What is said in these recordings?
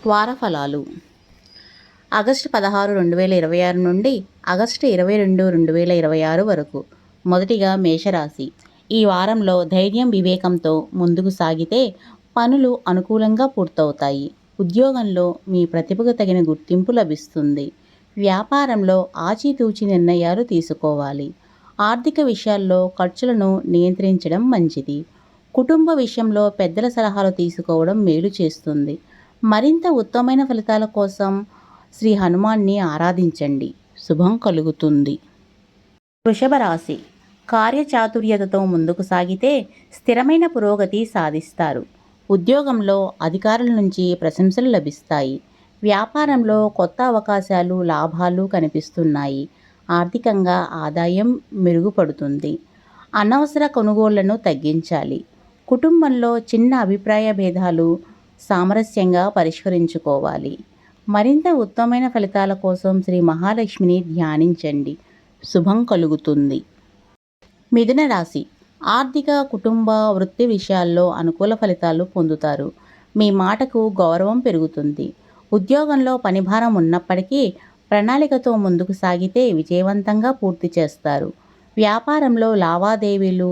వారఫలాలు August 16, 2026 నుండి August 22, 2026 వరకు. మొదటిగా మేషరాశి. ఈ వారంలో ధైర్యం, వివేకంతో ముందుకు సాగితే పనులు అనుకూలంగా పూర్తవుతాయి. ఉద్యోగంలో మీ ప్రతిభకు తగిన గుర్తింపు లభిస్తుంది. వ్యాపారంలో ఆచితూచి నిర్ణయాలు తీసుకోవాలి. ఆర్థిక విషయాల్లో ఖర్చులను నియంత్రించడం మంచిది. కుటుంబ విషయంలో పెద్దల సలహాలు తీసుకోవడం మేలు చేస్తుంది. మరింత ఉత్తమమైన ఫలితాల కోసం శ్రీ హనుమాన్ని ఆరాధించండి. శుభం కలుగుతుంది. వృషభ రాశి. కార్యచాతుర్యతతో ముందుకు సాగితే స్థిరమైన పురోగతి సాధిస్తారు. ఉద్యోగంలో అధికారుల నుంచి ప్రశంసలు లభిస్తాయి. వ్యాపారంలో కొత్త అవకాశాలు, లాభాలు కనిపిస్తున్నాయి. ఆర్థికంగా ఆదాయం మెరుగుపడుతుంది. అనవసర కొనుగోళ్లను తగ్గించాలి. కుటుంబంలో చిన్న అభిప్రాయ భేదాలు సామరస్యంగా పరిష్కరించుకోవాలి. మరింత ఉత్తమమైన ఫలితాల కోసం శ్రీ మహాలక్ష్మిని ధ్యానించండి. శుభం కలుగుతుంది. మిథున రాశి. ఆర్థిక, కుటుంబ, వృత్తి విషయాల్లో అనుకూల ఫలితాలు పొందుతారు. మీ మాటకు గౌరవం పెరుగుతుంది. ఉద్యోగంలో పనిభారం ఉన్నప్పటికీ ప్రణాళికతో ముందుకు సాగితే విజయవంతంగా పూర్తి చేస్తారు. వ్యాపారంలో లావాదేవీలు,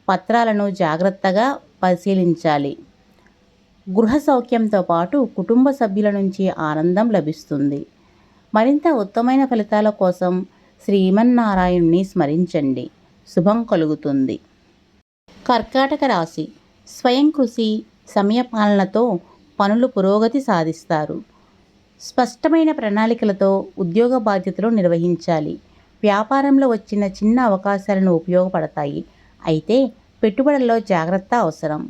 పత్రాలను జాగ్రత్తగా పరిశీలించాలి. గృహ సౌఖ్యంతో పాటు కుటుంబ సభ్యుల నుంచి ఆనందం లభిస్తుంది. మరింత ఉత్తమమైన ఫలితాల కోసం శ్రీమన్నారాయణుని స్మరించండి. శుభం కలుగుతుంది. కర్కాటక రాశి. స్వయం కృషి, సమయపాలనతో పనులు పురోగతి సాధిస్తారు. స్పష్టమైన ప్రణాళికలతో ఉద్యోగ బాధ్యతలు నిర్వహించాలి. వ్యాపారంలో వచ్చిన చిన్న అవకాశాలను ఉపయోగపడతాయి. అయితే పెట్టుబడుల్లో జాగ్రత్త అవసరం.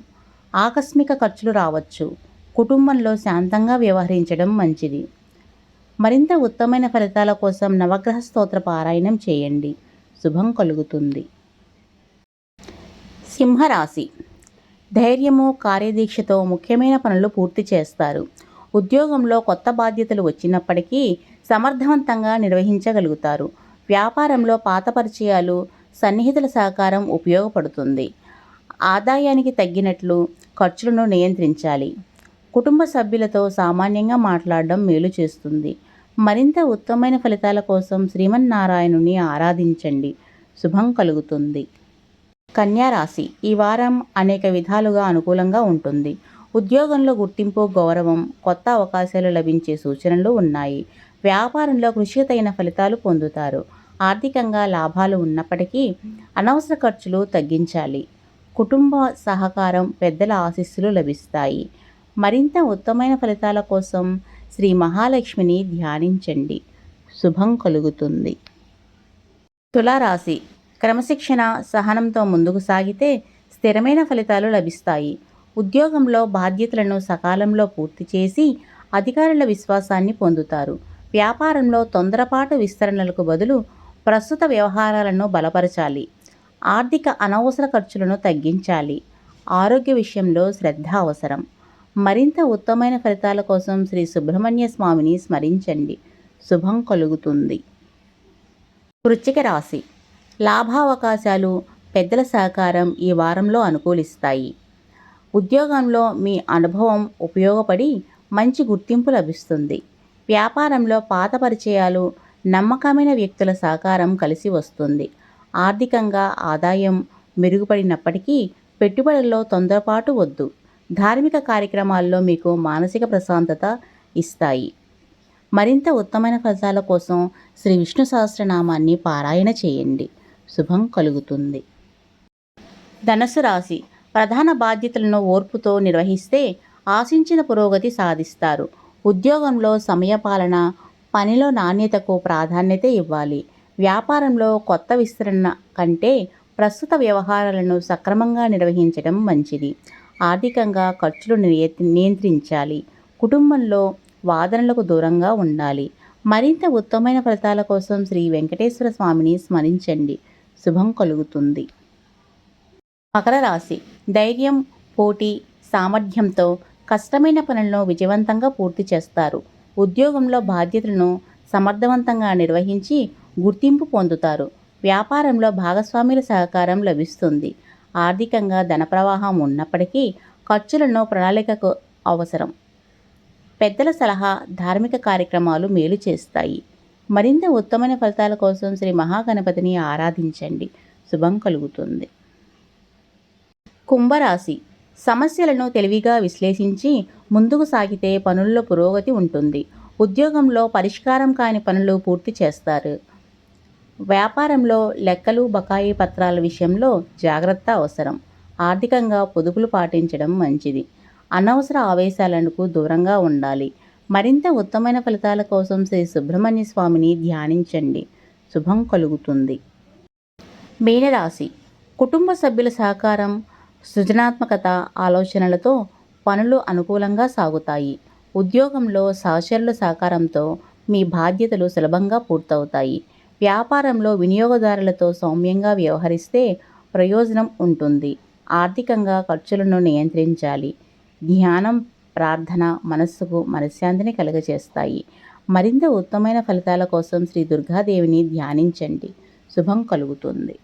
ఆకస్మిక ఖర్చులు రావచ్చు. కుటుంబంలో శాంతంగా వ్యవహరించడం మంచిది. మరింత ఉత్తమమైన ఫలితాల కోసం నవగ్రహ స్తోత్ర పారాయణం చేయండి. శుభం కలుగుతుంది. సింహరాశి. ధైర్యము, కార్యదీక్షతో ముఖ్యమైన పనులు పూర్తి చేస్తారు. ఉద్యోగంలో కొత్త బాధ్యతలు వచ్చినప్పటికీ సమర్థవంతంగా నిర్వహించగలుగుతారు. వ్యాపారంలో పాత పరిచయాలు, సన్నిహితుల సహకారం ఉపయోగపడుతుంది. ఆదాయానికి తగ్గినట్లు ఖర్చులను నియంత్రించాలి. కుటుంబ సభ్యులతో సామాన్యంగా మాట్లాడడం మేలు చేస్తుంది. మరింత ఉత్తమమైన ఫలితాల కోసం శ్రీమన్నారాయణుని ఆరాధించండి. శుభం కలుగుతుంది. కన్యా రాశి. ఈ వారం అనేక విధాలుగా అనుకూలంగా ఉంటుంది. ఉద్యోగంలో గుర్తింపు, గౌరవం, కొత్త అవకాశాలు లభించే సూచనలు ఉన్నాయి. వ్యాపారంలో కృషికి తగిన ఫలితాలు పొందుతారు. ఆర్థికంగా లాభాలు ఉన్నప్పటికీ అనవసర ఖర్చులు తగ్గించాలి. కుటుంబ సహకారం, పెద్దల ఆశీస్సులు లభిస్తాయి. మరింత ఉత్తమమైన ఫలితాల కోసం శ్రీ మహాలక్ష్మిని ధ్యానించండి. శుభం కలుగుతుంది. తులారాశి. క్రమశిక్షణ, సహనంతో ముందుకు సాగితే స్థిరమైన ఫలితాలు లభిస్తాయి. ఉద్యోగంలో బాధ్యతలను సకాలంలో పూర్తి చేసి అధికారుల విశ్వాసాన్ని పొందుతారు. వ్యాపారంలో తొందరపాటు విస్తరణలకు బదులు ప్రస్తుత వ్యవహారాలను బలపరచాలి. ఆర్థిక అనవసర ఖర్చులను తగ్గించాలి. ఆరోగ్య విషయంలో శ్రద్ధ అవసరం. మరింత ఉత్తమమైన ఫలితాల కోసం శ్రీ సుబ్రహ్మణ్య స్వామిని స్మరించండి. శుభం కలుగుతుంది. వృశ్చిక రాశి. లాభావకాశాలు, పెద్దల సహకారం ఈ వారంలో అనుకూలిస్తాయి. ఉద్యోగంలో మీ అనుభవం ఉపయోగపడి మంచి గుర్తింపు లభిస్తుంది. వ్యాపారంలో పాత పరిచయాలు, నమ్మకమైన వ్యక్తుల సహకారం కలిసి వస్తుంది. ఆర్థికంగా ఆదాయం మెరుగుపడినప్పటికీ పెట్టుబడుల్లో తొందరపాటు వద్దు. ధార్మిక కార్యక్రమాల్లో మీకు మానసిక ప్రశాంతత ఇస్తాయి. మరింత ఉత్తమమైన ఫలితాల కోసం శ్రీ విష్ణు సహస్రనామాన్ని పారాయణ చేయండి. శుభం కలుగుతుంది. ధనుస్సు రాశి. ప్రధాన బాధ్యతలను ఓర్పుతో నిర్వహిస్తే ఆశించిన పురోగతి సాధిస్తారు. ఉద్యోగంలో సమయపాలన, పనిలో నాణ్యతకు ప్రాధాన్యత ఇవ్వాలి. వ్యాపారంలో కొత్త విస్తరణ కంటే ప్రస్తుత వ్యవహారాలను సక్రమంగా నిర్వహించడం మంచిది. ఆర్థికంగా ఖర్చులు నియంత్రించాలి. కుటుంబంలో వాదనలకు దూరంగా ఉండాలి. మరింత ఉత్తమమైన ఫలితాల కోసం శ్రీ వెంకటేశ్వర స్వామిని స్మరించండి. శుభం కలుగుతుంది. మకర రాశి. ధైర్యం, పోటీ, సామర్థ్యంతో కష్టమైన పనులను విజయవంతంగా పూర్తి చేస్తారు. ఉద్యోగంలో బాధ్యతలను సమర్థవంతంగా నిర్వహించి గుర్తింపు పొందుతారు. వ్యాపారంలో భాగస్వాముల సహకారం లభిస్తుంది. ఆర్థికంగా ధన ప్రవాహం ఉన్నప్పటికీ ఖర్చులను ప్రణాళికకు అవసరం. పెద్దల సలహా, ధార్మిక కార్యక్రమాలు మేలు చేస్తాయి. మరింత ఉత్తమమైన ఫలితాల కోసం శ్రీ మహాగణపతిని ఆరాధించండి. శుభం కలుగుతుంది. కుంభరాశి. సమస్యలను తెలివిగా విశ్లేషించి ముందుకు సాగితే పనుల్లో పురోగతి ఉంటుంది. ఉద్యోగంలో పరిష్కారం కాని పనులు పూర్తి చేస్తారు. వ్యాపారంలో లెక్కలు, బకాయి పత్రాల విషయంలో జాగ్రత్త అవసరం. ఆర్థికంగా పొదుపులు పాటించడం మంచిది. అనవసర ఆవేశాలకు దూరంగా ఉండాలి. మరింత ఉత్తమమైన ఫలితాల కోసం శ్రీ సుబ్రహ్మణ్య స్వామిని ధ్యానించండి. శుభం కలుగుతుంది. మీనరాశి. కుటుంబ సభ్యుల సహకారం, సృజనాత్మకత, ఆలోచనలతో పనులు అనుకూలంగా సాగుతాయి. ఉద్యోగంలో సహచరుల సహకారంతో మీ బాధ్యతలు సులభంగా పూర్తవుతాయి. వ్యాపారంలో వినియోగదారులతో సౌమ్యంగా వ్యవహరిస్తే ప్రయోజనం ఉంటుంది. ఆర్థికంగా ఖర్చులను నియంత్రించాలి. ధ్యానం, ప్రార్థన మనస్సుకు మనశ్శాంతిని కలుగజేస్తాయి. మరింత ఉత్తమమైన ఫలితాల కోసం శ్రీ దుర్గాదేవిని ధ్యానించండి. శుభం కలుగుతుంది.